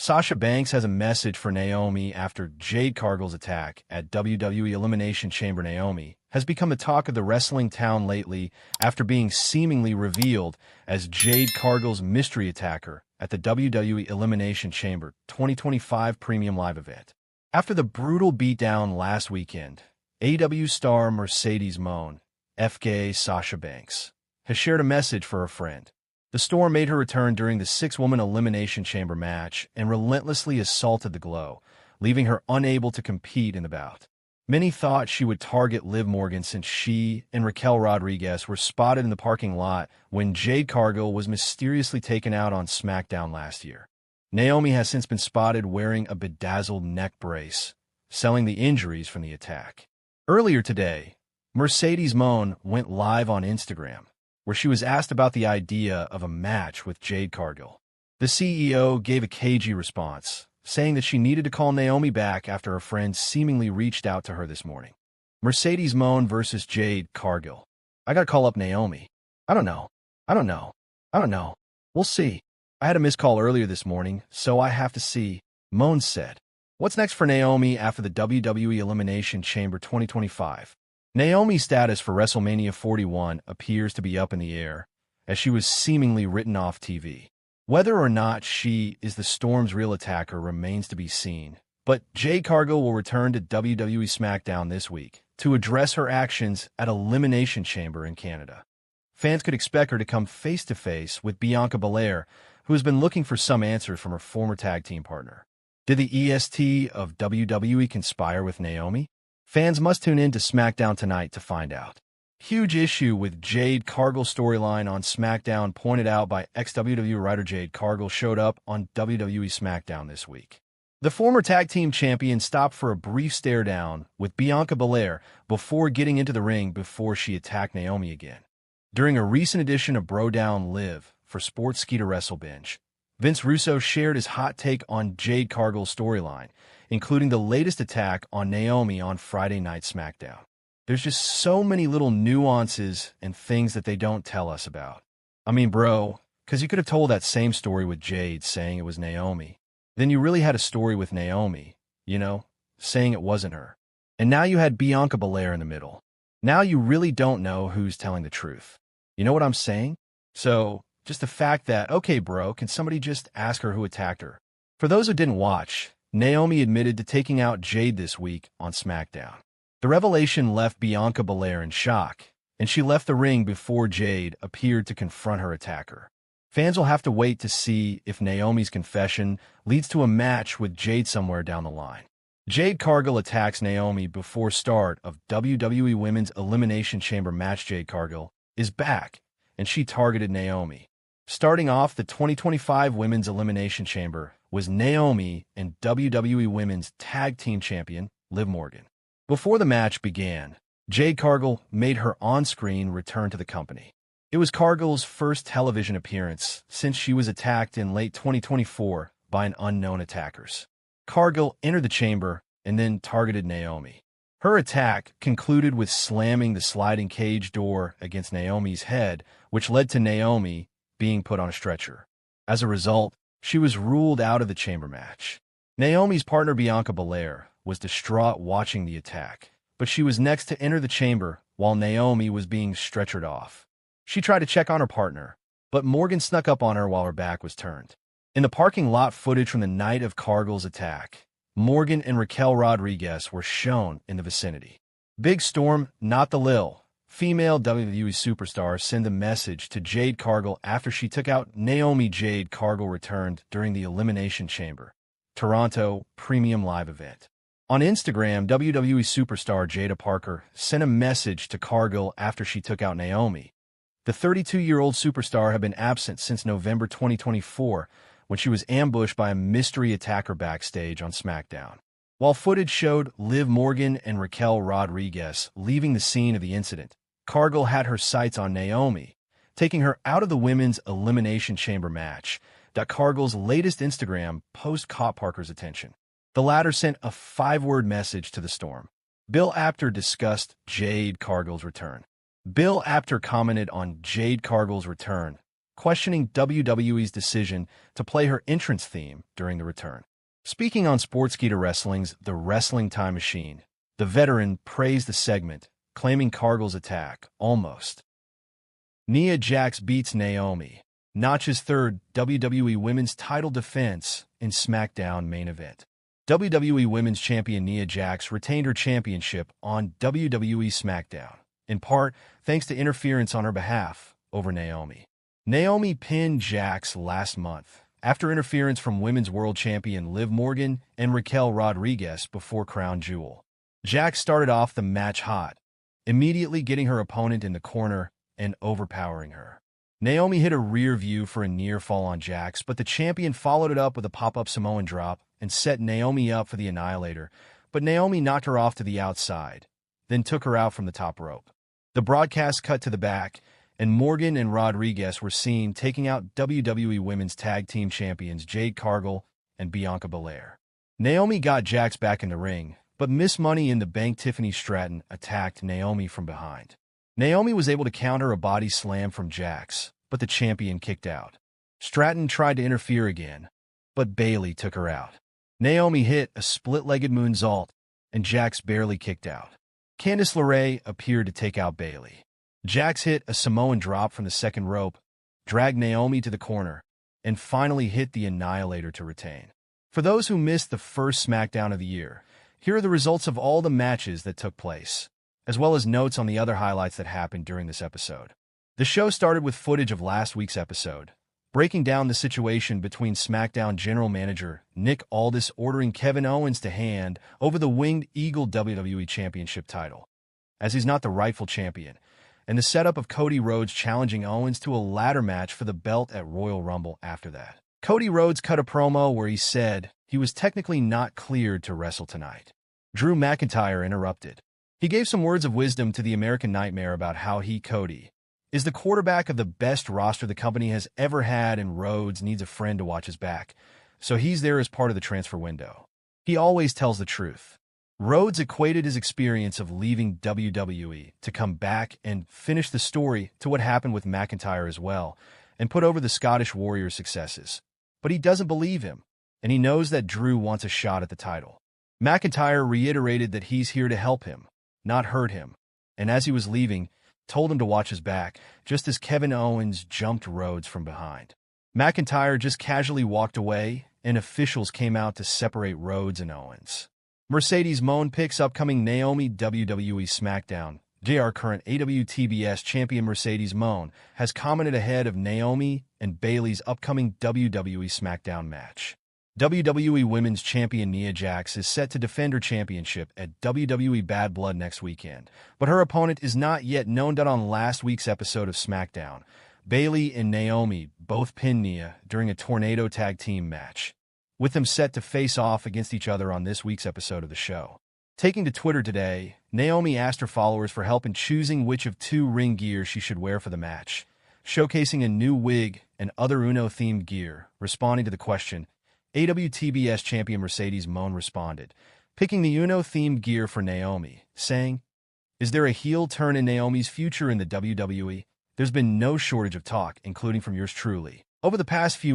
Sasha Banks has a message for Naomi after Jade Cargill's attack at WWE Elimination Chamber. Naomi has become the talk of the wrestling town lately after being seemingly revealed as Jade Cargill's mystery attacker at the WWE Elimination Chamber 2025 Premium Live event. After the brutal beatdown last weekend, AEW star Mercedes Moné, FK Sasha Banks, has shared a message for a friend. The Storm made her return during the six-woman Elimination Chamber match and relentlessly assaulted the Glow, leaving her unable to compete in the bout. Many thought she would target Liv Morgan since she and Raquel Rodriguez were spotted in the parking lot when Jade Cargill was mysteriously taken out on SmackDown last year. Naomi has since been spotted wearing a bedazzled neck brace, selling the injuries from the attack. Earlier today, Mercedes Moné went live on Instagram, where she was asked about the idea of a match with Jade Cargill. The CEO gave a cagey response, saying that she needed to call Naomi back after a friend seemingly reached out to her this morning. Mercedes Moné versus Jade Cargill. I gotta call up Naomi. I don't know. We'll see. I had a missed call earlier this morning, so I have to see, Moné said. What's next for Naomi after the WWE Elimination Chamber 2025? Naomi's status for WrestleMania 41 appears to be up in the air, as she was seemingly written off TV. Whether or not she is the Storm's real attacker remains to be seen, but Jade Cargill will return to WWE SmackDown this week to address her actions at Elimination Chamber in Canada. Fans could expect her to come face-to-face with Bianca Belair, who has been looking for some answers from her former tag team partner. Did the EST of WWE conspire with Naomi? Fans must tune in to SmackDown tonight to find out. Huge issue with Jade Cargill's storyline on SmackDown pointed out by ex-WWE writer Jade Cargill showed up on WWE SmackDown this week. The former tag team champion stopped for a brief stare-down with Bianca Belair before getting into the ring before she attacked Naomi again. During a recent edition of Bro Down Live for Sportskeeda WrestleBinge, Vince Russo shared his hot take on Jade Cargill's storyline, including the latest attack on Naomi on Friday Night SmackDown. There's just so many little nuances and things that they don't tell us about. I mean, bro, because you could have told that same story with Jade saying it was Naomi. Then you really had a story with Naomi, saying it wasn't her. And now you had Bianca Belair in the middle. Now you really don't know who's telling the truth. You know what I'm saying? So, just the fact that, okay, bro, can somebody just ask her who attacked her? For those who didn't watch, Naomi admitted to taking out Jade this week on SmackDown. The revelation left Bianca Belair in shock, and she left the ring before Jade appeared to confront her attacker. Fans will have to wait to see if Naomi's confession leads to a match with Jade somewhere down the line. Jade Cargill attacks Naomi before start of WWE Women's Elimination Chamber match. Jade Cargill is back, and she targeted Naomi. Starting off the 2025 Women's Elimination Chamber was Naomi and WWE Women's Tag Team Champion, Liv Morgan. Before the match began, Jade Cargill made her on-screen return to the company. It was Cargill's first television appearance since she was attacked in late 2024 by an unknown attackers. Cargill entered the chamber and then targeted Naomi. Her attack concluded with slamming the sliding cage door against Naomi's head, which led to Naomi being put on a stretcher. As a result, she was ruled out of the chamber match. Naomi's partner Bianca Belair was distraught watching the attack, but she was next to enter the chamber while Naomi was being stretchered off. She tried to check on her partner, but Morgan snuck up on her while her back was turned. In the parking lot footage from the night of Cargill's attack, Morgan and Raquel Rodriguez were shown in the vicinity. Big Storm, not the Lil, female WWE superstar, sent a message to Jade Cargill after she took out Naomi. Jade Cargill returned during the Elimination Chamber Toronto Premium Live event. On Instagram, WWE superstar Jada Parker sent a message to Cargill after she took out Naomi. The 32-year-old superstar had been absent since November 2024 when she was ambushed by a mystery attacker backstage on SmackDown. While footage showed Liv Morgan and Raquel Rodriguez leaving the scene of the incident, Cargill had her sights on Naomi, taking her out of the Women's Elimination Chamber match. Cargill's latest Instagram post caught Parker's attention. The latter sent a 5-word message to the Storm. Bill Apter discussed Jade Cargill's return. Bill Apter commented on Jade Cargill's return, questioning WWE's decision to play her entrance theme during the return. Speaking on Sportskeeda Wrestling's The Wrestling Time Machine, the veteran praised the segment, claiming Cargill's attack almost. Nia Jax beats Naomi, notches third WWE Women's title defense in SmackDown main event. WWE Women's Champion Nia Jax retained her championship on WWE SmackDown, in part thanks to interference on her behalf over Naomi. Naomi pinned Jax last month after interference from Women's World Champion Liv Morgan and Raquel Rodriguez before Crown Jewel. Jax started off the match hot, immediately getting her opponent in the corner and overpowering her. Naomi hit a rear view for a near fall on Jax, but the champion followed it up with a pop-up Samoan drop and set Naomi up for the Annihilator, but Naomi knocked her off to the outside, then took her out from the top rope. The broadcast cut to the back, and Morgan and Rodriguez were seen taking out WWE Women's Tag Team Champions Jade Cargill and Bianca Belair. Naomi got Jax back in the ring, but Miss Money in the Bank Tiffany Stratton attacked Naomi from behind. Naomi was able to counter a body slam from Jax, but the champion kicked out. Stratton tried to interfere again, but Bayley took her out. Naomi hit a split-legged moonsault, and Jax barely kicked out. Candice LeRae appeared to take out Bayley. Jax hit a Samoan drop from the second rope, dragged Naomi to the corner, and finally hit the Annihilator to retain. For those who missed the first SmackDown of the year, here are the results of all the matches that took place, as well as notes on the other highlights that happened during this episode. The show started with footage of last week's episode, breaking down the situation between SmackDown General Manager Nick Aldis ordering Kevin Owens to hand over the Winged Eagle WWE Championship title, as he's not the rightful champion, and the setup of Cody Rhodes challenging Owens to a ladder match for the belt at Royal Rumble after that. Cody Rhodes cut a promo where he said he was technically not cleared to wrestle tonight. Drew McIntyre interrupted. He gave some words of wisdom to the American Nightmare about how he, Cody, is the quarterback of the best roster the company has ever had, and Rhodes needs a friend to watch his back, so he's there as part of the transfer window. He always tells the truth. Rhodes equated his experience of leaving WWE to come back and finish the story to what happened with McIntyre as well, and put over the Scottish Warrior's successes. But he doesn't believe him, and he knows that Drew wants a shot at the title. McIntyre reiterated that he's here to help him, not hurt him, and as he was leaving, told him to watch his back, just as Kevin Owens jumped Rhodes from behind. McIntyre just casually walked away, and officials came out to separate Rhodes and Owens. Mercedes Moné picks upcoming Naomi WWE SmackDown. JR current AWTBS champion Mercedes Moné has commented ahead of Naomi and Bayley's upcoming WWE SmackDown match. WWE Women's Champion Nia Jax is set to defend her championship at WWE Bad Blood next weekend, but her opponent is not yet known. On last week's episode of SmackDown, Bayley and Naomi both pinned Nia during a tornado tag team match, with them set to face off against each other on this week's episode of the show. Taking to Twitter today, Naomi asked her followers for help in choosing which of two ring gear she should wear for the match, showcasing a new wig and other Uno-themed gear. Responding to the question, AWTBS champion Mercedes Moné responded, picking the Uno-themed gear for Naomi, saying, "Is there a heel turn in Naomi's future in the WWE? There's been no shortage of talk, including from yours truly, over the past few